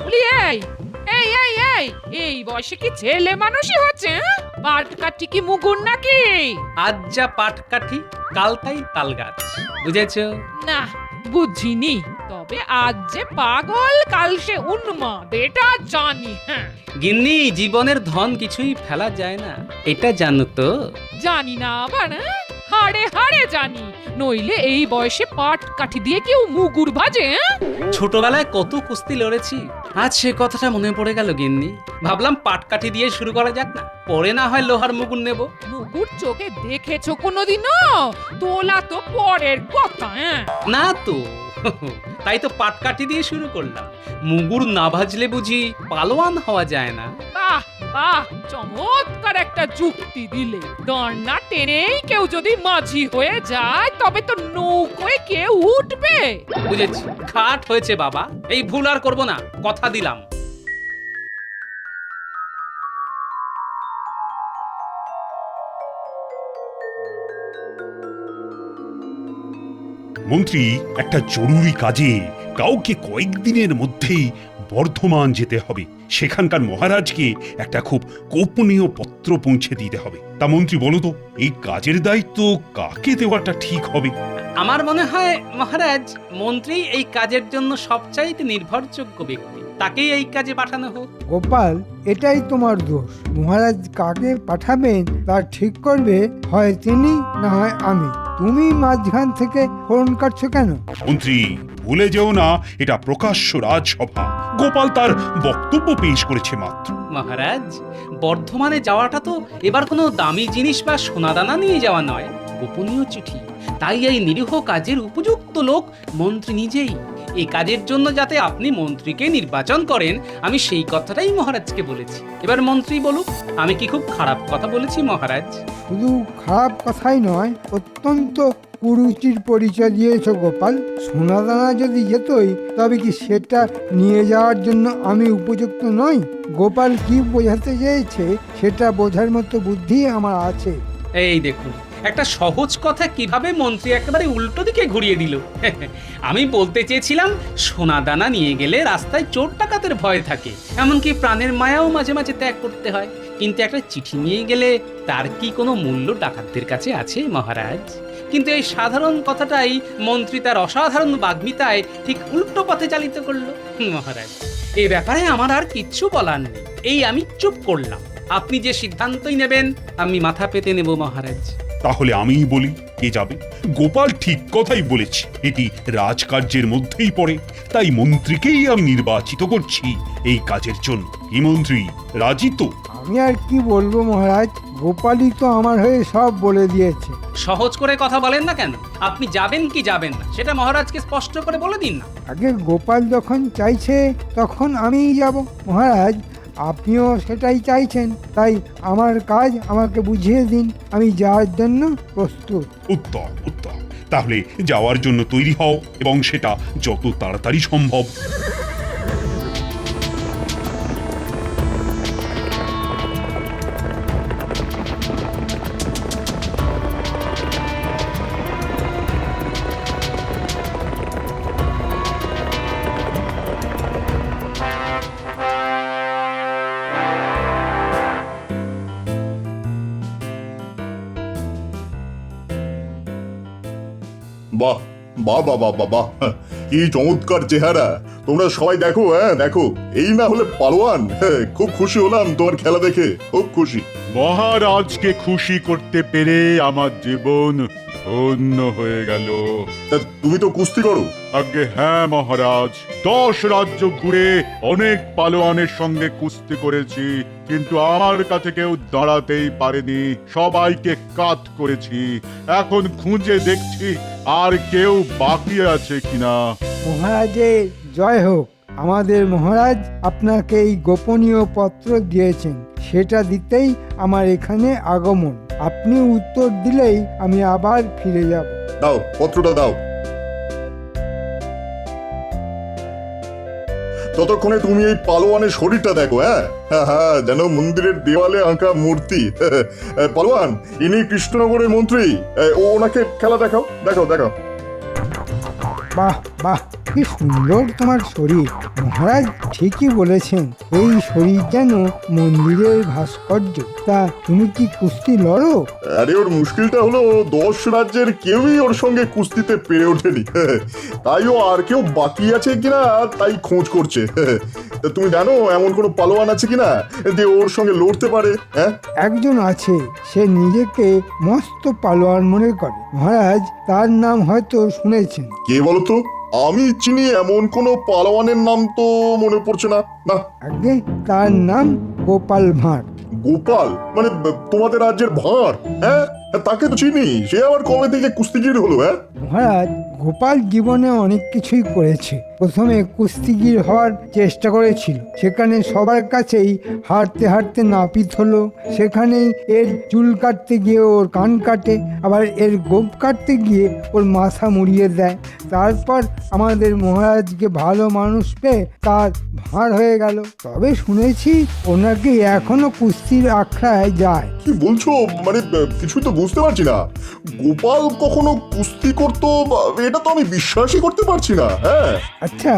বলি এই বয়সে কি ছেলে মানুষই হচ্ছে? পাট কাঠি কি মুগুর নাকি? আজ যা পাট কাঠি, কাল তাই তাল গাছ, বুঝেছো? না, বুঝিনি। তবে আজ যে পাগল, কাল সে উন্মাদ, এটা জানি। হ্যাঁ, গিন্নি, জীবনের ধন কিছুই ফেলা যায় না, এটা জানো তো? জানি না আবার, হাড়ে হাড়ে জানি। নইলে এই বয়সে পাট কাঠি দিয়ে কেউ মুগুর ভাজে? ছোটবেলায় কত কুস্তি লড়েছি, আজ সে কথাটা মনে পড়ে গেল গিন্নি। ভাবলাম পাট কাঠি দিয়ে শুরু করা যাক না, পরে না হয় লোহার মুগুর নেব। মুগুর চোখে দেখেছো কোনোদিনও? তোলা তো পরের কথা। না তো, তাই তো পাট কাঠি দিয়ে শুরু করলাম। মুগুর না ভাজলে বুঝি পালোয়ান হওয়া যায় না? বাহ বাহ, চমৎকার একটা যুক্তি দিলে। দাঁড় না টেনেই কেউ যদি মাঝি হয়ে যায়, তবে তো নৌকোয় কেউ উঠবে। বুঝেছি, খাট হয়েছে বাবা, এই ভুল আর করবো না, কথা দিলাম। মন্ত্রী, একটা জরুরি কাজে কাউকে কয়েকদিনের মধ্যেই বর্ধমান যেতে হবে। সেখানকার মহারাজকে একটা খুব গোপনীয় পত্র পৌঁছে দিতে হবে। তা মন্ত্রী, বলো তো, এই কাজের দায়িত্ব কাকে দেওয়াটা ঠিক হবে? আমার মনে হয় মহারাজ, মন্ত্রী এই কাজের জন্য সবচাইতে নির্ভরযোগ্য ব্যক্তি, তাকেই এই কাজে পাঠানো হোক। গোপাল, এটাই তোমার দোষ। মহারাজ কাকে পাঠাবেন তা ঠিক করবে হয় তিনি, না হয় আমি। তুমি মাঝখান থেকে ফোন কাটছো কেন? মন্ত্রী, ভুলে যেও না, এটা প্রকাশ্য রাজসভা। গোপাল তার বক্তব্য পেশ করেছে মাত্র। মহারাজ, বর্ধমানে যাওয়াটা তো এবার কোনো দামি জিনিস বা সোনাদানা নিয়ে যাওয়া নয়, গোপনীয় চিঠি। তাই এই নিরীহ কাজের উপযুক্ত লোক মন্ত্রী নিজেই। এই কাজের জন্য যাতে আপনি মন্ত্রীকে নির্বাচন করেন, আমি সেই কথাটাই মহারাজকে বলেছি। এবার মন্ত্রী বলুক, আমি কি খুব খারাপ কথা বলেছি মহারাজ? শুধু খারাপ কথাই নয়, অত্যন্ত কুরুচির পরিচয় দিয়েছো গোপাল। সোনাদানা যদি যেতই, তবে কি সেটা নিয়ে যাওয়ার জন্য আমি উপযুক্ত নই? গোপাল কি বোঝাতে চেয়েছে সেটা বোঝার মতো বুদ্ধি আমার আছে। এই দেখুন, একটা সহজ কথা কিভাবে মন্ত্রী একেবারে উল্টো দিকে ঘুরিয়ে দিল। আমি বলতে চেয়েছিলাম, সোনা দানা নিয়ে গেলে রাস্তায় চোর ডাকাতের ভয় থাকে, এমনকি প্রাণের মায়াও মাঝে মাঝে ত্যাগ করতে হয়। কিন্তু একটা চিঠি নিয়ে গেলে তার কি কোনো মূল্য ডাকাতদের কাছে আছে মহারাজ? কিন্তু এই সাধারণ কথাটাই মন্ত্রী তার অসাধারণ বাগ্মিতায় ঠিক উল্টো পথে চালিত করলো। মহারাজ, এ ব্যাপারে আমার আর কিচ্ছু বলার নেই, এই আমি চুপ করলাম। আপনি যে সিদ্ধান্তই নেবেন আমি মাথা পেতে নেব মহারাজ। তাহলে আমিই বলি, কে যাবে? গোপাল ঠিক কথাই বলেছে, এটি রাজকার্যের মধ্যেই পড়ে। তাই মন্ত্রীকেই আমি নির্বাচিত করছি এই কাজের জন্য। কি মন্ত্রী, রাজি তো? আমি আর কি বলবো মহারাজ, গোপালই তো আমার হয়ে সব বলে দিয়েছে। সহজ করে কথা বলেন না কেন? আপনি যাবেন কি যাবেন না সেটা মহারাজকে স্পষ্ট করে বলে দিন না। আগে গোপাল যখন চাইছে তখন আমিই যাব। মহারাজ, আপনিও সেটাই চাইছেন, তাই আমার কাজ আমাকে বুঝিয়ে দিন, আমি যাওয়ার জন্য প্রস্তুত। উত্তম উত্তম, তাহলে যাওয়ার জন্য তৈরি হও, এবং সেটা যত তাড়াতাড়ি সম্ভব। বাহ বাহ বাহ বাহ বাহ বাহ, কি চমৎকার চেহারা! তোমরা সবাই দেখো, হ্যাঁ দেখো, এই না হলে পালোয়ান। খুব খুশি হলাম তোমার খেলা দেখে, খুব খুশি। মহারাজকে খুশি করতে পেরে আমার জীবন ধন্য হয়ে গেল। তা তুমি তো কুস্তি করো। আগে হ্যাঁ মহারাজ, 10 রাজ্য ঘুরে অনেক পালোয়ানের সঙ্গে কুস্তি করেছি, কিন্তু আমার কাছে কেউ দাঁড়াতেই পারেনি, সবাইকে কাত করেছি। এখন খুঁজে দেখছি আর কেউ বাকি আছে কিনা। মহারাজের জয় হোক। আমাদের মহারাজ আপনাকে এই গোপনীয় পত্র দিয়েছেন, সেটা দিতেই আমার এখানে আগমন। আপনি উত্তর দিলেই আমি আবার ফিরে যাব। দাও, পত্রটা দাও। ততক্ষণে তুমি এই পালোয়ানের শরীরটা দেখো। হ্যাঁ হ্যাঁ হ্যাঁ, যেন মন্দিরের দেওয়ালে আঁকা মূর্তি। পালোয়ান, ইনি কৃষ্ণনগরের মন্ত্রী। ওনাকে খেলা দেখাও, দেখাও দেখাও। বাহ বাহ, কি সুন্দর তোমার শরীর। মহারাজ ঠিকই বলেছেন, এই শরীর যেন মন্দিরের ভাস্কর্য। তা তুমি কি কুস্তি লড়ো? আরে ওর মুশকিলটা হলো 10 রাজ্যের কেউই ওর সঙ্গে কুস্তিতে পেরে ওঠেনি। তাই ও আর কেউ বাকি আছে কিনা তাই খোঁজ করছে। তা তুমি জানো এমন কোনো পালোয়ান আছে কিনা যে ওর সঙ্গে লড়তে পারে? হ্যাঁ, একজন আছে, সে নিজেকে মস্ত পালোয়ান মনে করে। মহারাজ, তার নাম হয়তো শুনেছেন। কে বলো তো? আমি চিনি এমন কোনো পালোয়ানের নাম তো মনে পড়ছে না। না, আগে তার নাম গোপাল ভাঁড়। গোপাল মানে তোমাদের রাজ্যের ভাঁড়? হ্যাঁ, তাকে তো চিনি। সে আবার কবে থেকে কুস্তিগির হলো? হ্যাঁ, মহারাজ, গোপাল জীবনে অনেক কিছুই করেছে। প্রথমে কুস্তিগির হওয়ার চেষ্টা করেছিল, সেখানে সবার কাছেই হারতে হারতে নাপিত হলো। সেখানেই এর চুল কাটতে গিয়ে ওর কান কাটে, আবার এর গোপ কাটতে গিয়ে ওর মাথা মুড়িয়ে দেয়। তারপর আমাদের মহারাজকে ভালো মানুষ পেয়ে তার ভাঁড় হয়ে গেল। তবে শুনেছি ওনাকে এখনো কুস্তির আখড়ায় যায়। কি বলছো? মানে কিছুই তো বুঝতে পারছি না। গোপাল কখনো কুস্তি করতো এটা তো আমি বিশ্বাসই করতে পারছি না। হ্যাঁ, আচ্ছা,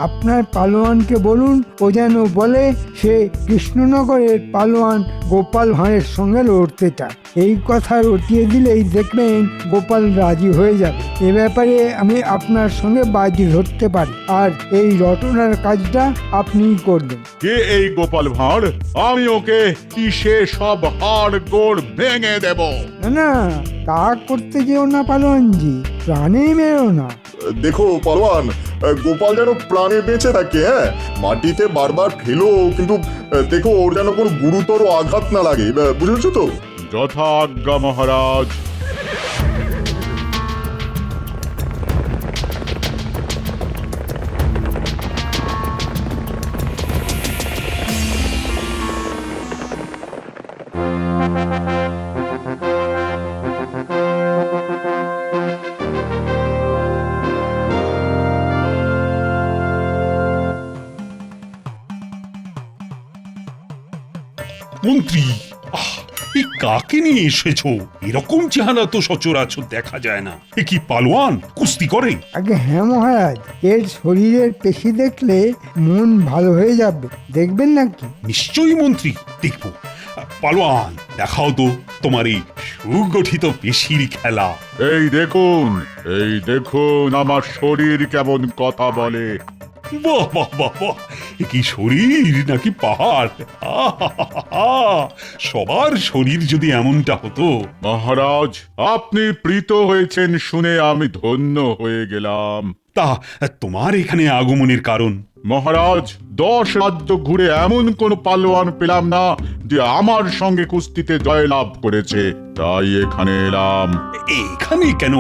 আপনার পালোয়ানকে বলুন ও যেন বলে সে কৃষ্ণনগরের পালোয়ান গোপাল ভাঁড়ের সঙ্গে লড়তে চায়। এই কথা রটিয়ে দিলেই দেখবেন গোপাল রাজি হয়ে যাবে। এ ব্যাপারে আমি আপনার সঙ্গে বাজি ধরতে পারি, আর এই রটনার কাজটা আপনিই করবেন। কে এই গোপাল ভাঁড়? আমি ওকে কিসে সব হাড় গোড় ভেঙে দেব। না না, তা করতে যেও না পালোয়ানজি, প্রাণেই মেরো না। দেখো পালোয়ান, গোপাল যেন প্রাণে বেঁচে থাকে। হ্যাঁ, মাটিতে বারবার ফেলো, কিন্তু দেখো ওর যেন কোনো গুরুতর আঘাত না লাগে। বুঝেছো তো? যথা আজ্ঞা মহারাজ। মন্ত্রী, এই কাকে নিয়ে এসেছো? এরকম চেহারা তো সচরাচর দেখা যায় না। এ কি পালোয়ান? কুস্তি করে? আগে হ্যাঁ মহারাজ, এর শরীরের পেশি দেখলে মন ভালো হয়ে যাবে, দেখবেন নাকি? নিশ্চয়ই মন্ত্রী, দেখবো। পালোয়ান, দেখাও তো তোমার এই সুগঠিত পেশির খেলা। এই দেখুন আমার শরীর কেমন কথা বলে। বাহ বাহ বাহ বাহ, এ কি শরীর নাকি পাহাড়! আহাহাহা, সবার শরীর যদি এমনটা হতো। মহারাজ, আপনি প্রীত হয়েছেন শুনে আমি ধন্য হয়ে গেলাম। তা তোমার এখানে আগমনের কারণ? মহারাজ, 10 রাজ্য ঘুরে এমন কোন পালোয়ান পেলাম না যে আমার সঙ্গে কুস্তিতে জয়লাভ করেছে, তাই এখানে এলাম। এখানে কেন?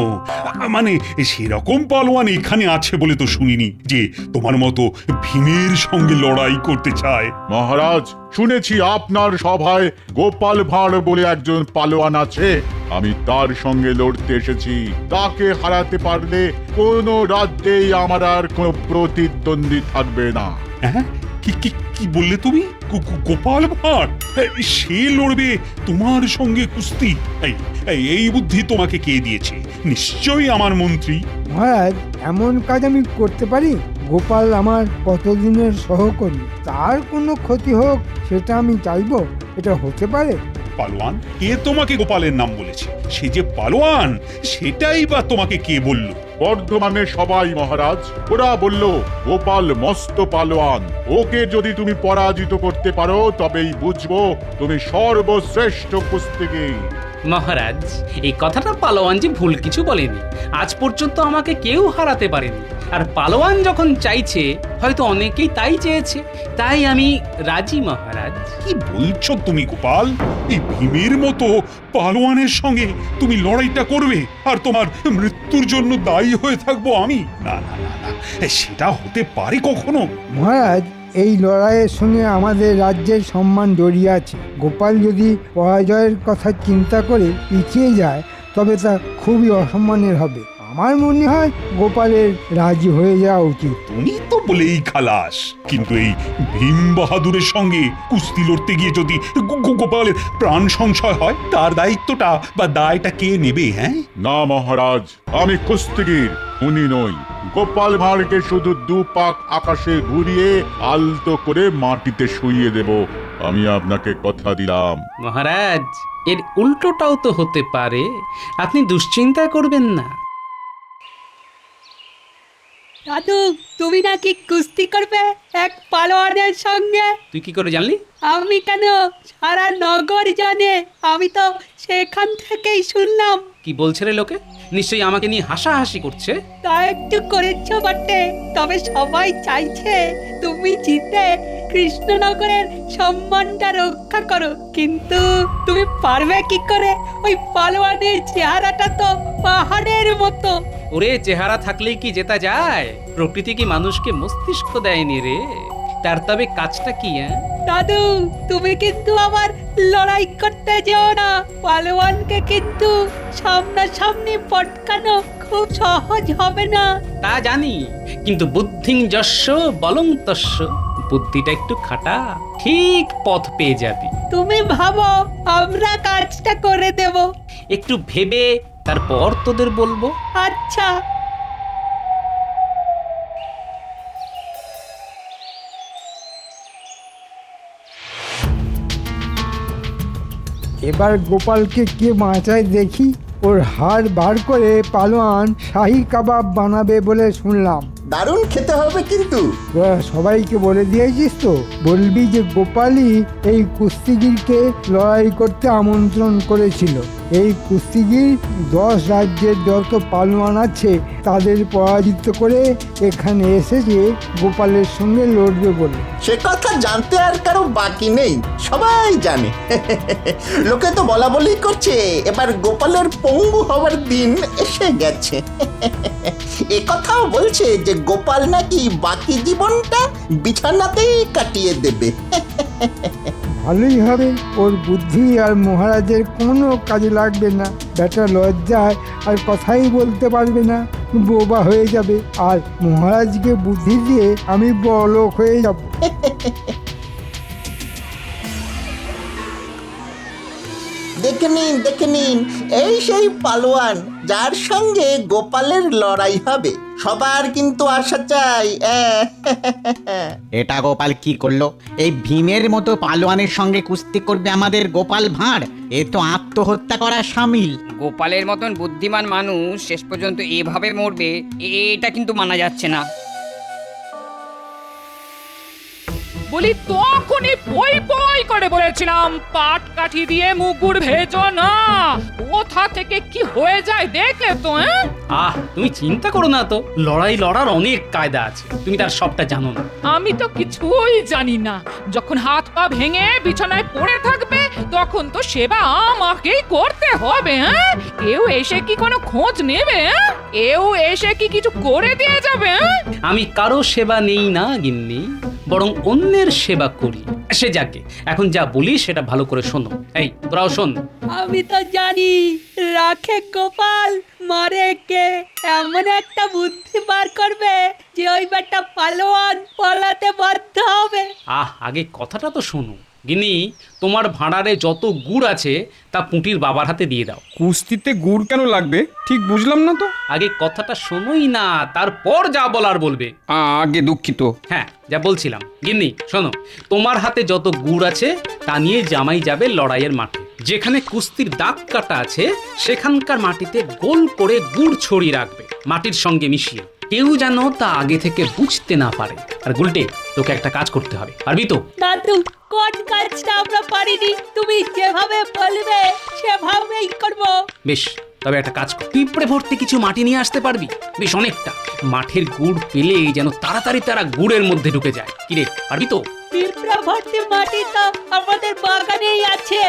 মানে সেরকম পালোয়ান এখানে আছে বলে তো শুনিনি যে তোমার মতো ভীমের সঙ্গে লড়াই করতে চায়। মহারাজ, শুনেছি আপনার সভায় গোপাল ভাঁড় বলে একজন পালোয়ান আছে। আমি তার সঙ্গে লড়তে এসেছি। তাকে হারাতে পারলে কোনো রাজ্যেই আমার আর কোনো প্রতিদ্বন্দ্বী থাকবে না। হ্যাঁ, কি কি কি বললে তুমি? গোপাল ভাঁড় সে লড়বে তোমার সঙ্গে কুস্তি? এই বুদ্ধি তোমাকে কে দিয়েছে? নিশ্চয়ই আমার মন্ত্রী। মহারাজ, এমন কাজ আমি করতে পারি? গোপাল আমার কতদিনের সহকর্মী, তার কোনো ক্ষতি হোক সেটা আমি চাইবো? এটা হতে পারে? পালোয়ান, কে তোমাকে গোপালের নাম বলেছে? সে যে পালোয়ান সেটাই বা তোমাকে কে বলল? বর্ধমানে সবাই মহারাজ, ওরা বলল গোপাল মস্ত পালোয়ান। ওকে যদি তুমি পরাজিত করতে পারো তবেই বুঝবো তুমি সর্বশ্রেষ্ঠ কুস্তিগীর। মহারাজ, এই কথাটা পালোয়ান যে ভুল কিছু বলেনি। আজ পর্যন্ত আমাকে কেউ হারাতে পারেনি। আর পালোয়ান যখন চাইছে, হয়তো অনেকেই তাই চেয়েছে, তাই আমি রাজি মহারাজ। কি বলছো তুমি গোপাল? এই ভীমের মতো পালোয়ানের সঙ্গে তুমি লড়াইটা করবে আর তোমার মৃত্যুর জন্য দায়ী হয়ে থাকবো আমি? না না না না, সেটা হতে পারে কখনো? মহারাজ, এই লড়াইয়ের সঙ্গে আমাদের রাজ্যের সম্মান জড়িয়ে আছে। গোপাল যদি পরাজয়ের কথা চিন্তা করে পিছিয়ে যায় তবে তা খুবই অসম্মানের হবে। আমার মনে হয় গোপালের রাজি হয়ে যাওয়া উচিত। তুমি তো বলেই খালাস, কিন্তু এই ভীম বাহাদুরের সঙ্গে কুস্তি লড়তে গিয়ে যদি গোপালের প্রাণ সংশয় হয়, তার দায়িত্বটা বা দায়টা কে নেবে? হ্যাঁ, না মহারাজ, আমি কুস্তিগীর, উনি নই। গোপাল ভাঁড়কে শুধু দু পাক আকাশে ঘুরিয়ে আলতো করে মাটিতে শুইয়ে দেব, আমি আপনাকে কথা দিলাম। মহারাজ, এর উল্টোটাও তো হতে পারে, আপনি দুশ্চিন্তা করবেন না। দাদু, তুমি নাকি কুস্তি করবে এক পালোয়ানের সঙ্গে? তুই কি করে জানলি? আমি কেন, সারা নগর জানে, আমি তো সেখান থেকেই শুনলাম। কি বলছে রে লোকে? নিশ্চয়ই আমাকে নিয়ে হাসাহাসি করছে। তা একটু করেছো বটে, তবে সবাই চাইছে তুমি জিতে কৃষ্ণনগরের সম্মানটা রক্ষা করো। কিন্তু তুমি পারবে কি করে? ওই পালোয়ানের চেহারাটা তো পাহাড়ের মতো। ওরে, চেহারা থাকলেই কি জেতা যায়? প্রকৃতি কি মানুষকে মস্তিষ্ক দেয়নি রে? তার তবে কাজটা কি? দাদু, তুমি কিন্তু আবার লড়াই করতে যেও না। পালোয়ানকে কিন্তু সামনাসামনি পটকানো খুব সহজ হবে না। তা জানি, কিন্তু বুদ্ধিং যস্য বলং তস্য, বুদ্ধিটা একটু খাটা, ঠিক পথ পেয়ে যাবি। তুমি ভাবো আমরা কাজটা করে দেব। একটু ভেবে তারপর তোদের বলবো। আচ্ছা। এবার গোপালকে কে বাঁচায় দেখি। ওর হাড় বার করে পালোয়ান শাহী কাবাব বানাবে বলে শুনলাম। দারুণ খেতে হবে কিন্তু। তোরা সবাইকে বলে দিয়েছিস তো? বলবি যে গোপালই এই কুস্তিগিরকে লড়াই করতে আমন্ত্রণ করেছিল। এই কুস্তিগির 10 রাজ্যের যত পালোয়ান আছে তাদের পরাজিত করে এখানে এসেছে গোপালের সঙ্গে লড়বে বলে। সে কথা জানতে আর কারো বাকি নেই, সবাই জানে। লোকে তো বলা বলি করছে এবার গোপালের পঙ্গু হওয়ার দিন এসে গেছে। এ কথাও বলছে যে গোপাল নাকি বাকি জীবনটা বিছানাতেই কাটিয়ে দেবে। ভালোই হবে, ওর বুদ্ধি আর মহারাজের কোনো কাজে লাগবে না। বেটা লজ্জায় আর কথাই বলতে পারবে না, বোবা হয়ে যাবে। আর মহারাজকে বুদ্ধি দিয়ে আমি বড়লোক হয়ে যাব। দেখে নিন, এই সেই পালোয়ান যার সঙ্গে গোপালের লড়াই হবে। সবার কিন্তু আশা চাই। এটা গোপাল কি করলো? এই ভীমের মতো পালোয়ানের সঙ্গে কুস্তি করবে আমাদের গোপাল ভাঁড়? এ তো আত্মহত্যা করা সামিল। গোপালের মতন বুদ্ধিমান মানুষ শেষ পর্যন্ত এভাবে মরবে, এটা কিন্তু মানা যাচ্ছে না। বলি তখনই পই পই করে বলেছিলাম পাট কাঠি দিয়ে মুগুর ভেজো না। কোথা থেকে কি হয়ে যায় দেখলে তো? তুমি চিন্তা করো না তো, লড়াই লড়ার অনেক কায়দা আছে, তুমি তার সবটা জানো না। আমি তো কিছুই জানি না। যখন হাত পা ভেঙে বিছানায় পড়ে থাকবে তখন তো সেবা আমাকেই করতে হবে। কেউ এসে কি কোনো খোঁজ নেবে? কেউ এসে কি কিছু করে দিয়ে যাবে? আমি কারো সেবা নেই না গিন্নি, বরং অন্যের সেবা করি। সে যাকে, এখন যা বলি সেটা ভালো করে শোনো। এই তোরাও শোন। আমি তো জানি রাখে গোপাল, মারে কে। এমন একটা বুদ্ধি বার করবে যে ওই বেটা পালোয়ান পালাতে বাধ্য হবে। আগে কথাটা তো শোনো। গিন্নি, তোমার ভাঁড়ারে যত গুড় আছে তা পুঁটির বাবার হাতে দিয়ে দাও। কুস্তিতে গুড় কেন লাগবে ঠিক বুঝলাম না তো। আগে কথাটা শোনোই না, তারপর যা বলার বলবে। আগে দুঃখিত। হ্যাঁ, যা বলছিলাম। গিন্নি শোনো, তোমার হাতে যত গুড় আছে তা নিয়ে জামাই যাবে লড়াইয়ের মাঠে। যেখানে কুস্তির দাগ কাটা আছে সেখানকার মাটিতে গোল করে গুড় ছড়িয়ে রাখবে, মাটির সঙ্গে মিশিয়ে। কেউ যেন তা আগে থেকে বুঝতে না পারে। আর গুলটে, তোকে একটা কাজ করতে হবে, পারবি তো? দাদু, কোন কাজটা আমরা পারিনি, তুমি যেভাবে বলবে সেভাবেই করব। বেশ, তবে একটা কাজ কর, পিঁপড়ে ভর্তি কিছু মাটি নিয়ে আসতে পারবি? বেশ অনেকটা। মাঠের গুড় পেলে যেন তাড়াতাড়ি তারা গুড়ের মধ্যে ঢুকে যায়। কিরে, পারবি তো? পিঁপড়া ভর্তি মাটি তো আমাদের বাগানেই আছে।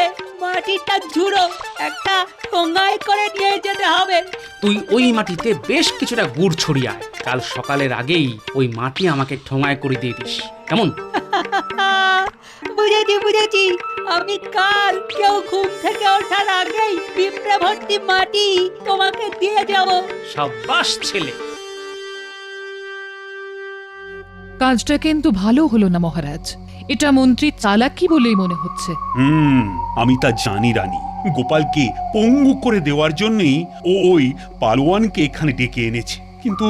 মাটিটা ঝুড়ো, একটা ঠোঙায় করে নিয়ে যেতে হবে। তুই ওই মাটিতে বেশ কিছুটা গুড় ছড়িয়ে আয়। কাল সকালের আগেই ওই মাটি আমাকে ঠোঙায় করে দিয়ে দিস, কেমন? বুঝেছি, আমি কাল কেউ ঘুম থেকে ওঠার আগেই পিঁপড়ে ভর্তি মাটি তোমাকে দিয়ে যাব। সাব্বাস ছেলে। কাজটা কিন্তু ভালো হলো না মহারাজ, এটা মন্ত্রী চালাকি বলেই মনে হচ্ছে। আমি তা জানি রানী। গোপালকে পঙ্গু করে দেওয়ার জন্যই ও ওই পালোয়ানকে এখানে ডেকে এনেছে। কিন্তু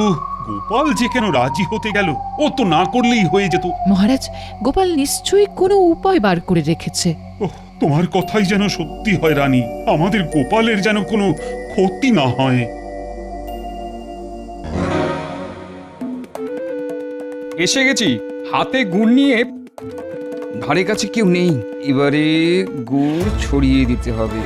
গোপাল যে কেন রাজি হতে গেল? ও তো না করলেই হয়ে যেত। মহারাজ, গোপাল নিশ্চয়ই কোনো উপায় বার করে রেখেছে। ওহ, তোমার কথাই যেন সত্যি হয় রানী। আমাদের গোপালের যেন কোনো ক্ষতি না হয়। এসে গেছি, হাতে গুড় নিয়ে। ধারে কাছে কেউ নেই, এবারে গুড় ছড়িয়ে দিতে হবে।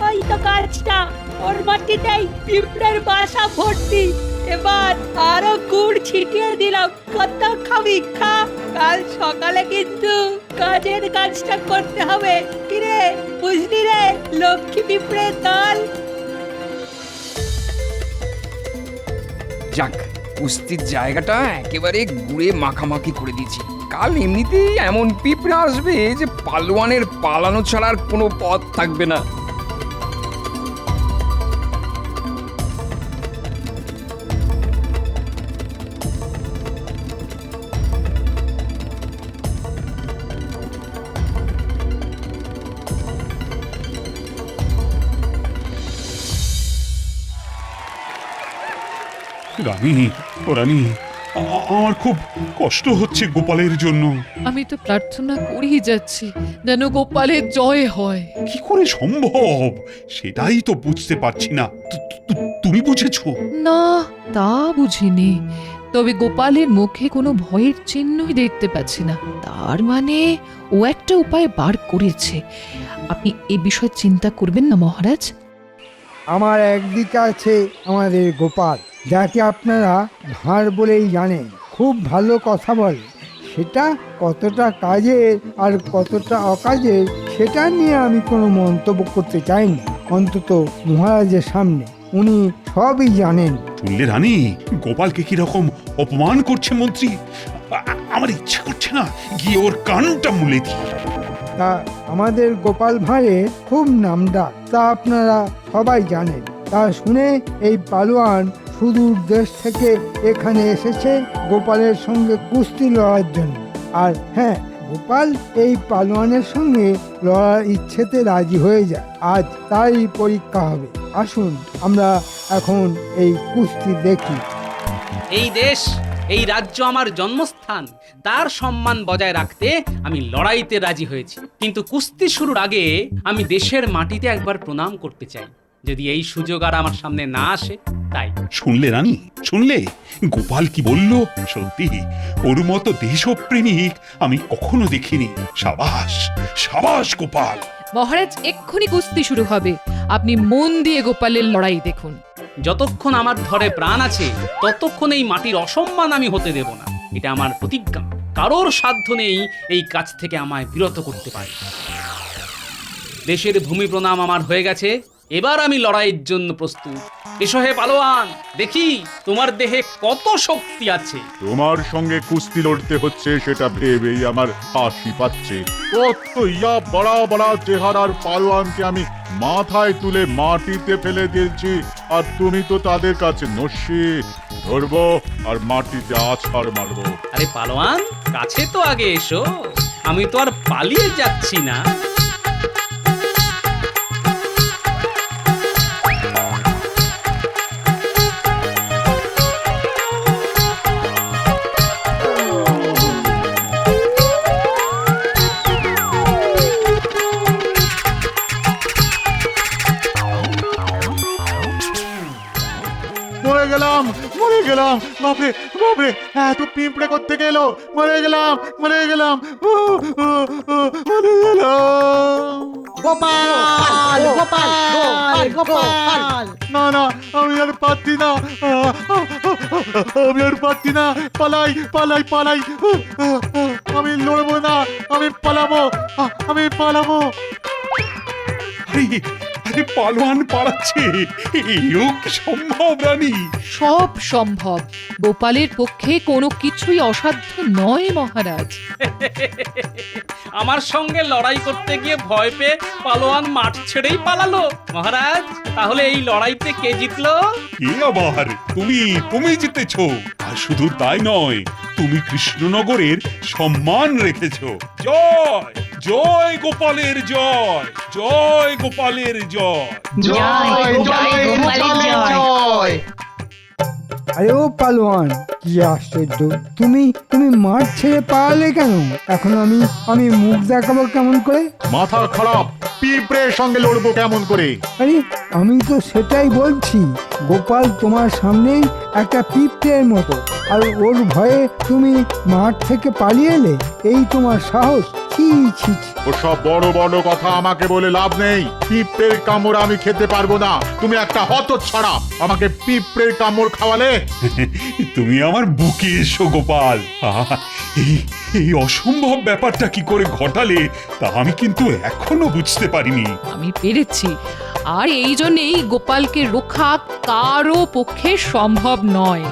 ওই তো গাছটা, ওর মাটিতেই পিঁপড়ের বাসা ভর্তি। এবার আরো গুড় ছিটিয়ে দিলাম, কত খাবি খা। কাল সকালে কিন্তু কাজের কাজটা করতে হবে। কিরে, বুঝলি রে লক্ষ্মী পিঁপড়ের দল? যাক, কুস্তির জায়গাটা একেবারে গুড়ে মাখামাখি করে দিয়েছি। কাল এমনিতেই এমন পিঁপড়ে আসবে যে পালোয়ানের পালানো ছাড়ার কোনো পথ থাকবে না। রানী, ও রানী, আমার খুব কষ্ট হচ্ছে গোপালের জন্য। আমি তো প্রার্থনা করেই যাচ্ছি যেন গোপালের জয় হয়। কি করে সম্ভব সেটাই তো বুঝতে পারছি না। তুমি বুঝেছো? না, তা বুঝিনি। তবে গোপালের মুখে কোনো ভয়ের চিহ্নই দেখতে পাচ্ছি না। তার মানে ও একটা উপায় বার করেছে। আপনি এ বিষয়ে চিন্তা করবেন না মহারাজ। আমার একদিকে আছে আমাদের গোপাল, যাকে আপনারা ভাঁড় বলেই জানেন। খুব ভালো কথা বলে। সেটা কতটা কাজের আর কতটা অকাজের সেটা নিয়ে আমি কোনো মন্তব্য করতে চাই না, অন্তত মহারাজের সামনে। উনি সবই জানেন। শুনলে রানী, গোপালকে কি রকম অপমান করছে মন্ত্রী? আমার ইচ্ছা করছে না গিয়ে ওর কানটা মুলে দিই। তা আমাদের গোপাল ভাঁড়ের খুব নামডাক, তা আপনারা সবাই জানেন। তা শুনে এই পালোয়ান সুদূর দেশ থেকে এখানে এসেছে গোপালের সঙ্গে কুস্তি লড়ার জন্য। আর হ্যাঁ, গোপাল এই পালোয়ানের সঙ্গে লড়ার ইচ্ছেতে রাজি হয়ে যায়। আজ তারই পরীক্ষা হবে। আসুন আমরা এখন এই কুস্তি দেখি। এই দেশ, এই রাজ্য আমার জন্মস্থান। তার সম্মান বজায় রাখতে আমি লড়াইতে রাজি হয়েছি। কিন্তু কুস্তি শুরুর আগে আমি দেশের মাটিতে একবার প্রণাম করতে চাই। যদি এই সুযোগ আর আমার সামনে না আসে, তাই। শুনলে রানী, শুনলে গোপাল কি বলল? সত্যি ওর মতো দেশপ্রেমিক আমি কখনো দেখিনি। সাবাস, সাবাস গোপাল। মহারাজ, এক্ষুনি কুস্তি শুরু হবে। আপনি মন দিয়ে গোপালের লড়াই দেখুন। যতক্ষণ আমার ধরে প্রাণ আছে ততক্ষণ এই মাটির অসম্মান আমি হতে দেব না। এটা আমার প্রতিজ্ঞা। কারোর সাধ্য নেই এই কাজ থেকে আমায় বিরত করতে পারে। দেশের ভূমি প্রণাম আমার হয়ে গেছে, এবার আমি লড়াইয়ের জন্য প্রস্তুত। এসো হে পালোয়ান, দেখি তোমার দেহে কত শক্তি আছে। তোমার সঙ্গে কুস্তি লড়তে হচ্ছে সেটা ভেবেই আমার হাসি পাচ্ছে। কত ইয়া বড়া বড়া চেহারার পালোয়ানকে আমি মাথায় তুলে মাটিতে ফেলে দিয়েছি, আর তুমি তো তাদের কাছে নস্যি। ধরবো আর মাটিতে আছাড় মারবো। আরে পালোয়ান, কাছে তো আগে এসো। আমি তো আর পালিয়ে যাচ্ছি না। মরে গেলাম, মরে গেলাম, বাপরে বাপরে, এত পিঁপড়ে করতে গেল। মরে গেলাম, মরে গেলাম, মরে গেলাম। গোপাল, গোপাল, গোপাল। না না, আমি আর পারছি না, আমি আর পারছি না। পালাই পালাই পালাই, আমি লড়বো না, আমি পালাবো, আমি পালাবো। আরে আরে পালোয়ান পালাচ্ছে, এও কি সম্ভব রানী? সব সম্ভব। গোপালের পক্ষে কোনো কিছুই অসাধ্য নয় মহারাজ। আমার সঙ্গে লড়াই করতে গিয়ে ভয় পেয়ে পালোয়ান মাঠ ছেড়েই পালালো। মহারাজ, তাহলে এই লড়াইতে কে জিতলো? কে আবার? তুমি জিতেছো। আর শুধু তাই নয়, তুমি কৃষ্ণনগরের সম্মান রেখেছো। জয় জয় গোপালের জয়, জয় গোপালের জয়। আরে ও পালোয়ান, কি আশ্চর্য! তুমি মাঠ ছেড়ে পালালে কেন? এখন আমি মুখ দেখাবো কেমন করে? মাথা খারাপ, পিঁপড়ের সঙ্গে লড়বো কেমন করে? আরে আমি তো সেটাই বলছি। গোপাল তোমার সামনেই একটা পিঁপড়ের মতো, আর ওর ভয়ে তুমি মাঠ থেকে পালিয়ে এলে। এই তোমার সাহস! ছি ছি ছি। ওসব বড় বড় কথা আমাকে বলে লাভ নেই। পিঁপড়ের কামড় আমি খেতে পারবো না। তুমি একটা হতচ্ছাড়া, আমাকে পিঁপড়ের কামড় খাওয়ালে। তুমি আমার বুকে এসো গোপাল। এই অসম্ভব ব্যাপারটা কি করে ঘটালে তা আমি কিন্তু এখনো বুঝতে পারিনি। আমি পেরেছি, আর এই জন্যেই গোপালকে রক্ষা কারো পক্ষে সম্ভব নয়।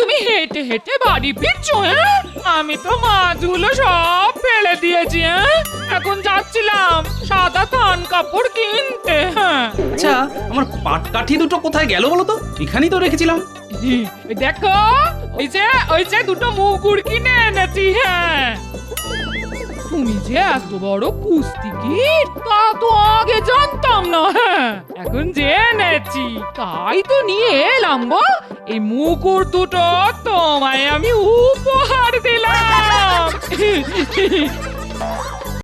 তুমি হেঁটে হেঁটে বাড়ি ফিরছো? হ্যাঁ, আমি তো মাছগুলো সব ফেলে দিয়েছি। হ্যাঁ, এখন যাচ্ছিলাম সাদা থান কাপড় কিনতে। হ্যাঁ, আচ্ছা, আমার পাটকাঠি দুটো কোথায় গেল বলো তো? এখানেই তো রেখেছিলাম। দেখো, ওই যে দুটো মুগুর কিনে এনেছি। হ্যাঁ, তুমি যে এত বড় কুস্তিগীর তা তো আগে জানতাম না। হ্যাঁ, এখন জেনেছি, তাই তো নিয়ে এলাম গো। এই মুকুর দুটো তোমায় আমি উপহার দিলাম।